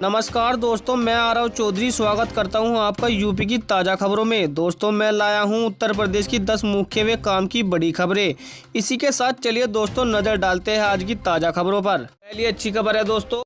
नमस्कार दोस्तों, मैं आरव चौधरी स्वागत करता हूं आपका यूपी की ताज़ा खबरों में। दोस्तों, मैं लाया हूं उत्तर प्रदेश की 10 मुख्य व काम की बड़ी खबरें। इसी के साथ चलिए दोस्तों नजर डालते हैं आज की ताज़ा खबरों पर। पहली अच्छी खबर है दोस्तों,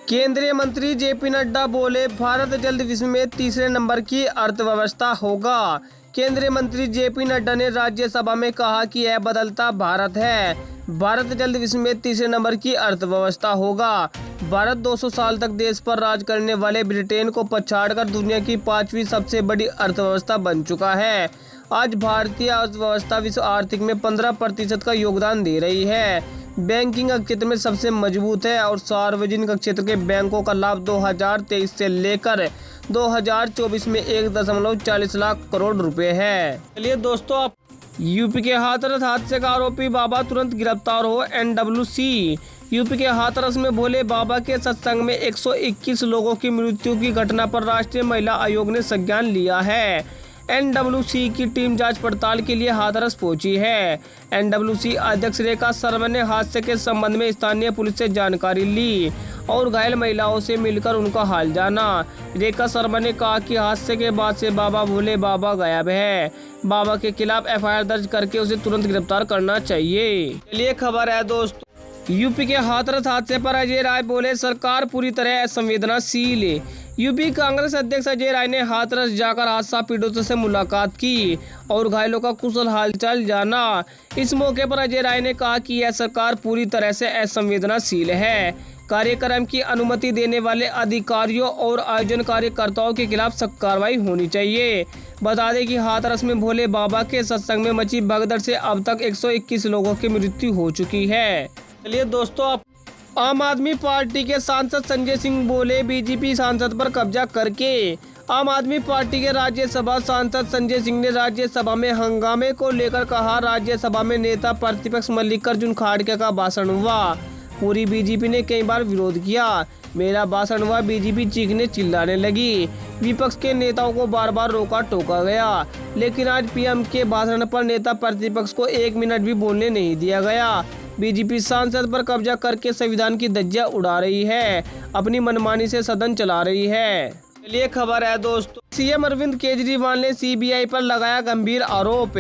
केंद्रीय मंत्री जेपी नड्डा बोले भारत जल्द विश्व में तीसरे नंबर की अर्थव्यवस्था होगा। केंद्रीय मंत्री जेपी नड्डा ने राज्यसभा में कहा कि यह बदलता भारत है। भारत जल्द विश्व में तीसरे नंबर की अर्थव्यवस्था होगा। भारत 200 साल तक देश पर राज करने वाले ब्रिटेन को पछाड़कर दुनिया की 5वीं सबसे बड़ी अर्थव्यवस्था बन चुका है। आज भारतीय अर्थव्यवस्था विश्व आर्थिक में 15% का योगदान दे रही है। बैंकिंग क्षेत्र में सबसे मजबूत है और सार्वजनिक क्षेत्र के बैंकों का लाभ 2023 से लेकर 2024 में 1.40 लाख करोड़ रुपए है। चलिए दोस्तों, आप यूपी के हाथरस हादसे का आरोपी बाबा तुरंत गिरफ्तार हो। एनडब्ल्यूसी यूपी के हाथरस में भोले बाबा के सत्संग में 121 लोगों की मृत्यु की घटना पर राष्ट्रीय महिला आयोग ने संज्ञान लिया है। एनडब्ल्यूसी की टीम जांच पड़ताल के लिए हाथरस पहुंची है। एनडब्ल्यूसी अध्यक्ष रेखा शर्मा ने हादसे के संबंध में स्थानीय पुलिस से जानकारी ली और घायल महिलाओं से मिलकर उनका हाल जाना। रेखा शर्मा ने कहा कि हादसे के बाद से बाबा भोले बाबा गायब है। बाबा के खिलाफ एफआईआर दर्ज करके उसे तुरंत गिरफ्तार करना चाहिए। चलिए खबर है दोस्तों, यूपी के हाथरस हादसे पर अजय राय बोले सरकार पूरी तरह असंवेदनशील है। यूपी कांग्रेस अध्यक्ष अजय राय ने हाथरस जाकर हादसा पीड़ितों से मुलाकात की और घायलों का कुशल हालचाल जाना। इस मौके पर अजय राय ने कहा कि यह सरकार पूरी तरह से असंवेदनशील है। कार्यक्रम की अनुमति देने वाले अधिकारियों और आयोजन कार्यकर्ताओं के खिलाफ सख्त कार्रवाई होनी चाहिए। बता दें कि हाथरस में भोले बाबा के सत्संग में मची भगदड़ से अब तक 121 लोगों की मृत्यु हो चुकी है। चलिए दोस्तों, आम आदमी पार्टी के सांसद संजय सिंह बोले बीजेपी सांसद पर कब्जा करके। आम आदमी पार्टी के राज्यसभा सांसद संजय सिंह ने राज्यसभा में हंगामे को लेकर कहा, राज्यसभा में नेता प्रतिपक्ष मल्लिकार्जुन खड़गे का भाषण हुआ। पूरी बीजेपी ने कई बार विरोध किया। मेरा भाषण हुआ, बीजेपी चीखने चिल्लाने लगी। विपक्ष के नेताओं को बार बार रोका टोका गया, लेकिन आज पीएम के भाषण पर नेता प्रतिपक्ष को 1 मिनट भी बोलने नहीं दिया गया। बीजेपी सांसद पर कब्जा करके संविधान की धज्जियां उड़ा रही है, अपनी मनमानी से सदन चला रही है। चलिए खबर है दोस्तों, सीएम अरविंद केजरीवाल ने सीबीआई पर लगाया गंभीर आरोप।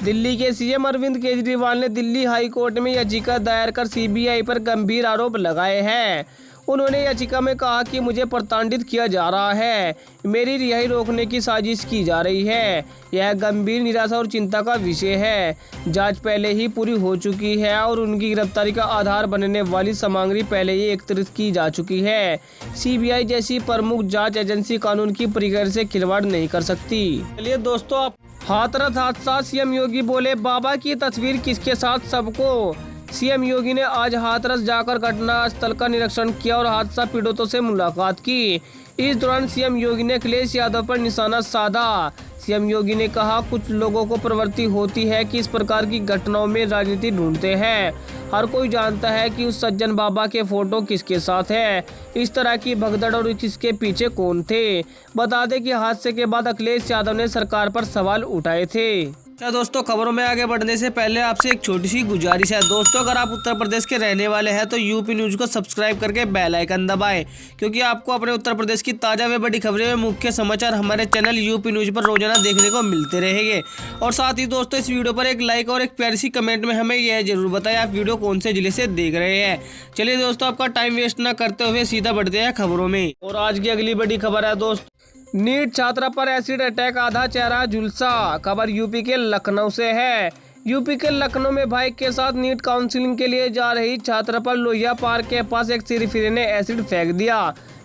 दिल्ली के सीएम अरविंद केजरीवाल ने दिल्ली हाई कोर्ट में याचिका दायर कर सीबीआई पर गंभीर आरोप लगाए हैं। उन्होंने याचिका में कहा कि मुझे प्रताड़ित किया जा रहा है, मेरी रिहाई रोकने की साजिश की जा रही है। यह गंभीर निराशा और चिंता का विषय है। जांच पहले ही पूरी हो चुकी है और उनकी गिरफ्तारी का आधार बनने वाली सामग्री पहले ही एकत्रित की जा चुकी है। सीबीआई जैसी प्रमुख जांच एजेंसी कानून की प्रक्रिया से खिलवाड़ नहीं कर सकती। चलिए दोस्तों, हाथरस हादसा, सीएम योगी बोले बाबा की तस्वीर किसके साथ सबको। सीएम योगी ने आज हाथरस जाकर घटना स्थल का निरीक्षण किया और हादसा पीड़ितों से मुलाकात की। इस दौरान सीएम योगी ने अखिलेश यादव पर निशाना साधा। सीएम योगी ने कहा, कुछ लोगों को प्रवृत्ति होती है कि इस प्रकार की घटनाओं में राजनीति ढूंढते हैं। हर कोई जानता है कि उस सज्जन बाबा के फोटो किसके साथ है, इस तरह की भगदड़ और किसके पीछे कौन थे। बता दें कि हादसे के बाद अखिलेश यादव ने सरकार पर सवाल उठाए थे। अच्छा दोस्तों, खबरों में आगे बढ़ने से पहले आपसे एक छोटी सी गुजारिश है। दोस्तों, अगर आप उत्तर प्रदेश के रहने वाले हैं तो यूपी न्यूज को सब्सक्राइब करके बेल आइकन दबाएं, क्योंकि आपको अपने उत्तर प्रदेश की ताज़ा व बड़ी खबरें व मुख्य समाचार हमारे चैनल यूपी न्यूज पर रोजाना देखने को मिलते रहेंगे। और साथ ही दोस्तों, इस वीडियो पर एक लाइक और एक प्यारी सी कमेंट में हमें यह जरूर बताएं आप वीडियो कौन से जिले से देख रहे हैं। चलिए दोस्तों, आपका टाइम वेस्ट न करते हुए सीधा बढ़ते हैं खबरों में। और आज की अगली बड़ी खबर है दोस्तों, नीट छात्रा पर एसिड अटैक, आधा चेहरा झुलसा। खबर यूपी के लखनऊ से है। यूपी के लखनऊ में बाइक के साथ नीट काउंसलिंग के लिए जा रही छात्रा पर लोहिया पार्क के पास एक सिरफिरे ने एसिड फेंक दिया।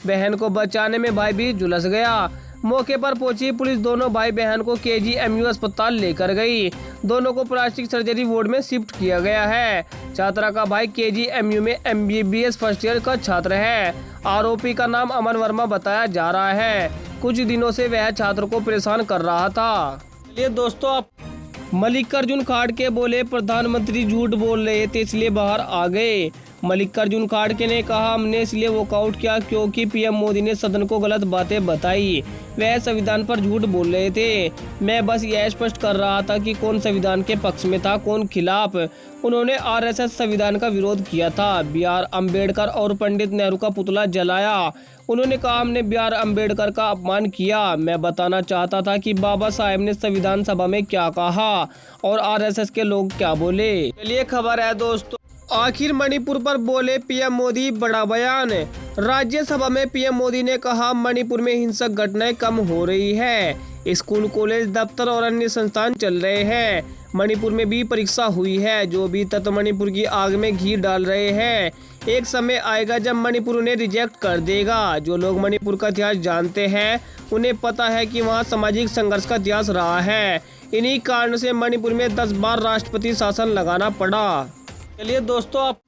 बहन को बचाने में भाई भी झुलस गया। मौके पर पहुंची पुलिस दोनों भाई बहन को केजीएमयू अस्पताल लेकर गई। दोनों को प्लास्टिक सर्जरी वार्ड में शिफ्ट किया गया है। छात्रा का भाई केजीएमयू में एमबीबीएस फर्स्ट ईयर का छात्र है। आरोपी का नाम अमन वर्मा बताया जा रहा है। कुछ दिनों से वह छात्र को परेशान कर रहा था। चलिए दोस्तों, आप मल्लिकार्जुन खड़गे बोले प्रधानमंत्री झूठ बोल रहे थे इसलिए बाहर आ गए। मल्लिकार्जुन खड़गे ने कहा, हमने इसलिए वॉकआउट किया क्योंकि पीएम मोदी ने सदन को गलत बातें बताई। वह संविधान पर झूठ बोल रहे थे। मैं बस यह स्पष्ट कर रहा था कि कौन संविधान के पक्ष में था, कौन खिलाफ। उन्होंने आरएसएस संविधान का विरोध किया था। BR अम्बेडकर और पंडित नेहरू का पुतला जलाया। उन्होंने कहा, हमने B.R. अम्बेडकर का अपमान किया। मैं बताना चाहता था कि बाबा साहेब ने संविधान सभा में क्या कहा और RSS के लोग क्या बोले। चलिए खबर है दोस्तों, आखिर मणिपुर पर बोले पीएम मोदी, बड़ा बयान। राज्यसभा में पीएम मोदी ने कहा, मणिपुर में हिंसक घटनाएं कम हो रही है। स्कूल, कॉलेज, दफ्तर और अन्य संस्थान चल रहे हैं। मणिपुर में भी परीक्षा हुई है। जो भी तत्व मणिपुर की आग में घी डाल रहे हैं, एक समय आएगा जब मणिपुर उन्हें रिजेक्ट कर देगा। जो लोग मणिपुर का इतिहास जानते हैं, उन्हें पता है कि वहाँ सामाजिक संघर्ष का इतिहास रहा है। इन्हीं कारण से मणिपुर में 10 बार राष्ट्रपति शासन लगाना पड़ा। चलिए दोस्तों, आप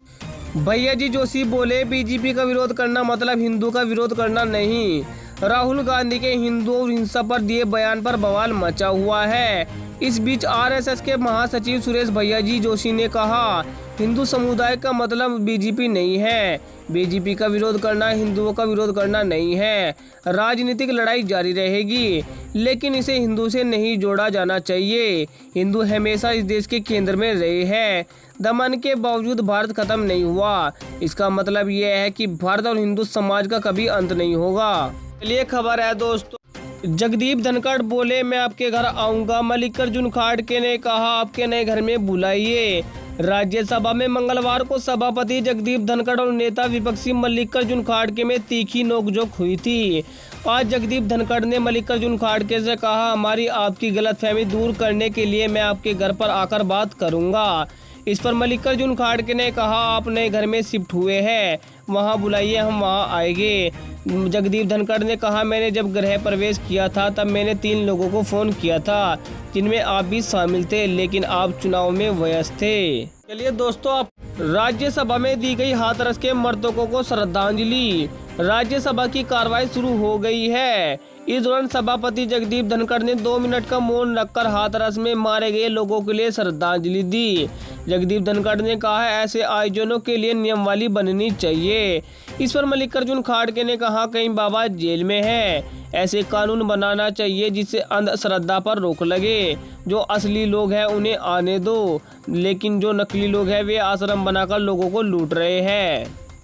भैया जी जोशी बोले, बीजेपी का विरोध करना मतलब हिंदू का विरोध करना नहीं। राहुल गांधी के हिंदू और हिंसा पर दिए बयान पर बवाल मचा हुआ है। इस बीच RSS के महासचिव सुरेश भैया जी जोशी ने कहा, हिंदू समुदाय का मतलब बीजेपी नहीं है। बीजेपी का विरोध करना हिंदुओं का विरोध करना नहीं है। राजनीतिक लड़ाई जारी रहेगी, लेकिन इसे हिंदू से नहीं जोड़ा जाना चाहिए। हिंदू हमेशा इस देश के केंद्र में रहे हैं। दमन के बावजूद भारत खत्म नहीं हुआ। इसका मतलब यह है कि भारत और हिंदू समाज का कभी अंत नहीं होगा। चलिए खबर है दोस्तों, जगदीप धनखड़ बोले, मैं आपके घर आऊंगा। मल्लिकार्जुन खड़गे ने कहा, आपके नए घर में बुलाइए। राज्यसभा में मंगलवार को सभापति जगदीप धनखड़ और नेता विपक्षी मल्लिकार्जुन खड़गे में तीखी नोकझोंक हुई थी। आज जगदीप धनखड़ ने मल्लिकार्जुन खड़गे से कहा, हमारी आपकी गलतफहमी दूर करने के लिए मैं आपके घर पर आकर बात करूंगा। इस पर मल्लिकार्जुन खड़गे ने कहा, आप नए घर में शिफ्ट हुए हैं, वहां बुलाइए, हम वहां आएंगे। जगदीप धनखड़ ने कहा, मैंने जब गृह प्रवेश किया था तब मैंने 3 लोगों को फ़ोन किया था, जिनमें आप भी शामिल थे, लेकिन आप चुनाव में व्यस्त थे। चलिए दोस्तों, आप राज्यसभा में दी गई हाथरस के मृतकों को श्रद्धांजलि। राज्यसभा की कार्रवाई शुरू हो गई है। इस दौरान सभापति जगदीप धनखड़ ने 2 मिनट का मौन रखकर हाथरस में मारे गए लोगों के लिए श्रद्धांजलि दी। जगदीप धनखड़ ने कहा, ऐसे आयोजनों के लिए नियमावली बननी चाहिए। इस पर मल्लिकार्जुन खड़गे ने कहा, कहीं बाबा जेल में है, ऐसे कानून बनाना चाहिए जिससे अंधश्रद्धा पर रोक लगे। जो असली लोग हैं उन्हें आने दो, लेकिन जो नकली लोग हैं वे आश्रम बनाकर लोगों को लूट रहे हैं।